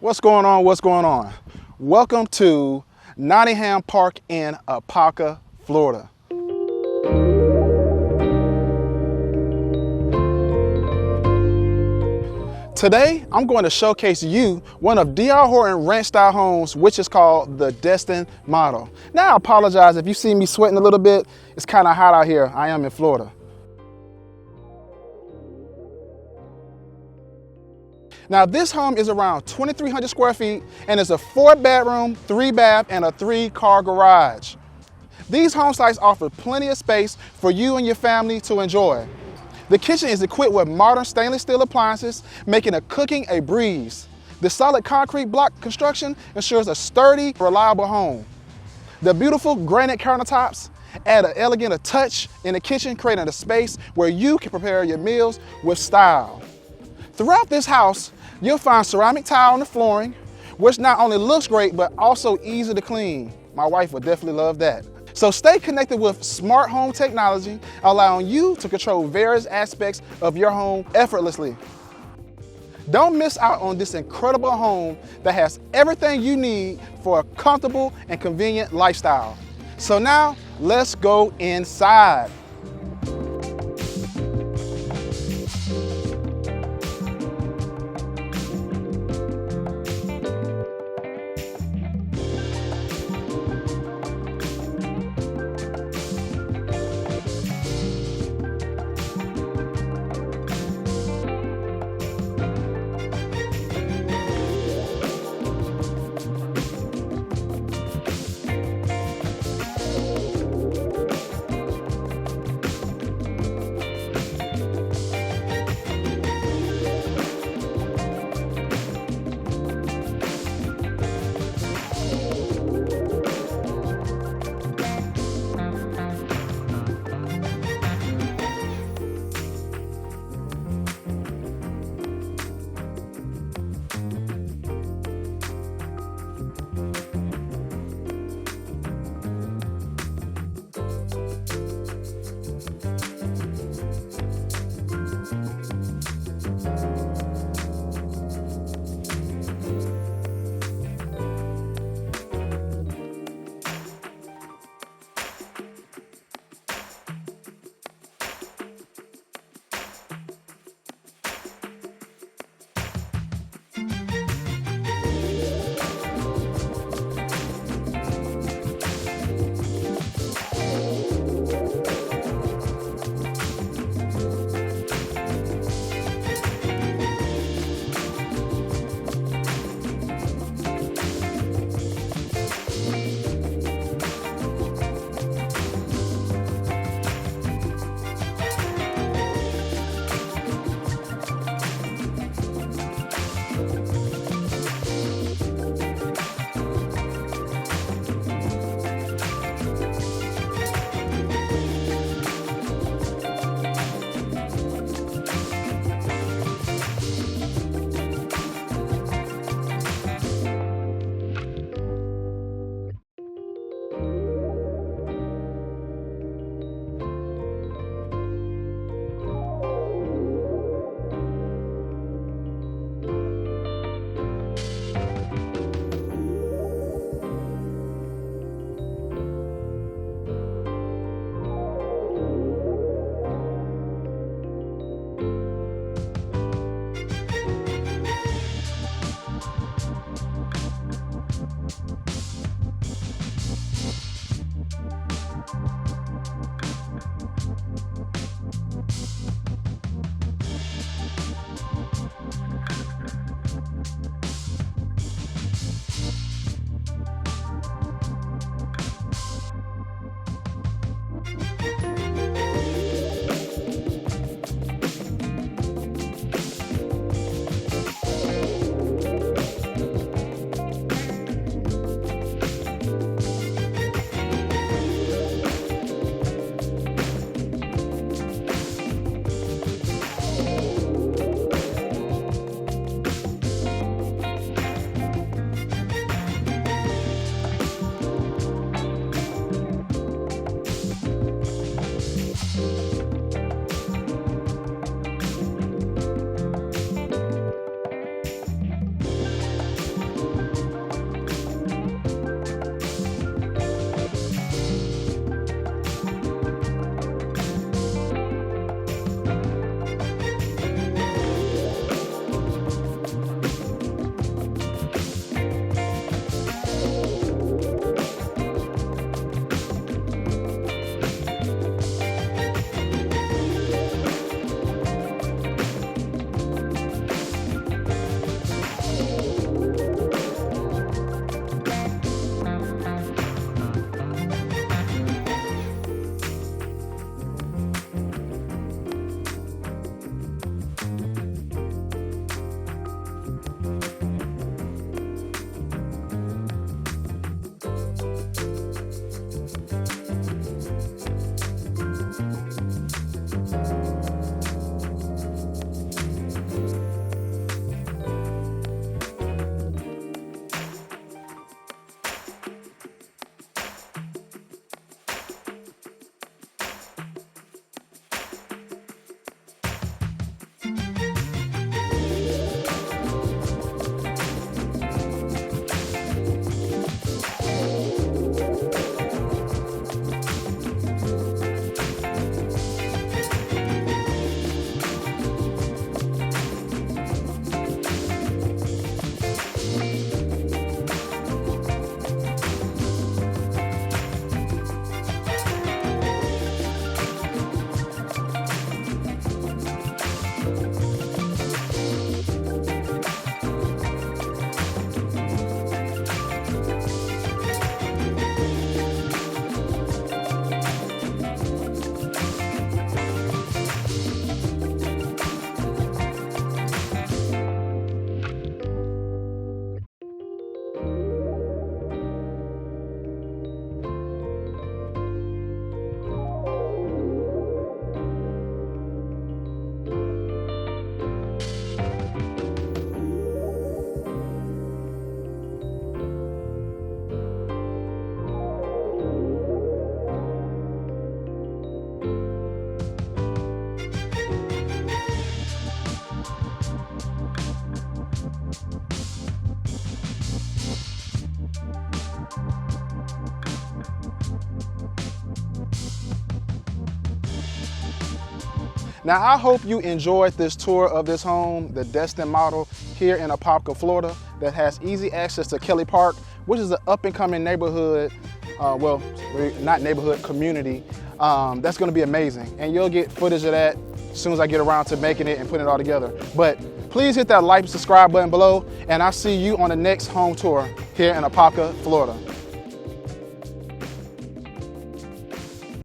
What's going on? What's going on? Welcome to Nottingham Park in Apopka, Florida. Today, I'm going to showcase you one of D.R. Horton ranch style homes, which is called the Destin model. Now, I apologize if you see me sweating a little bit. It's kind of hot out here. I am in Florida. Now, this home is around 2,300 square feet and is a 4-bedroom, 3-bath, and a 3-car garage. These home sites offer plenty of space for you and your family to enjoy. The kitchen is equipped with modern stainless steel appliances, making cooking a breeze. The solid concrete block construction ensures a sturdy, reliable home. The beautiful granite countertops add an elegant touch in the kitchen, creating a space where you can prepare your meals with style. Throughout this house, you'll find ceramic tile on the flooring, which not only looks great, but also easy to clean. My wife would definitely love that. So stay connected with smart home technology, allowing you to control various aspects of your home effortlessly. Don't miss out on this incredible home that has everything you need for a comfortable and convenient lifestyle. So now, let's go inside. Now, I hope you enjoyed this tour of this home, the Destin model here in Apopka, Florida, that has easy access to Kelly Park, which is an up-and-coming neighborhood, well, not neighborhood, community, that's gonna be amazing. And you'll get footage of that as soon as I get around to making it and putting it all together. But please hit that like and subscribe button below, and I'll see you on the next home tour here in Apopka, Florida.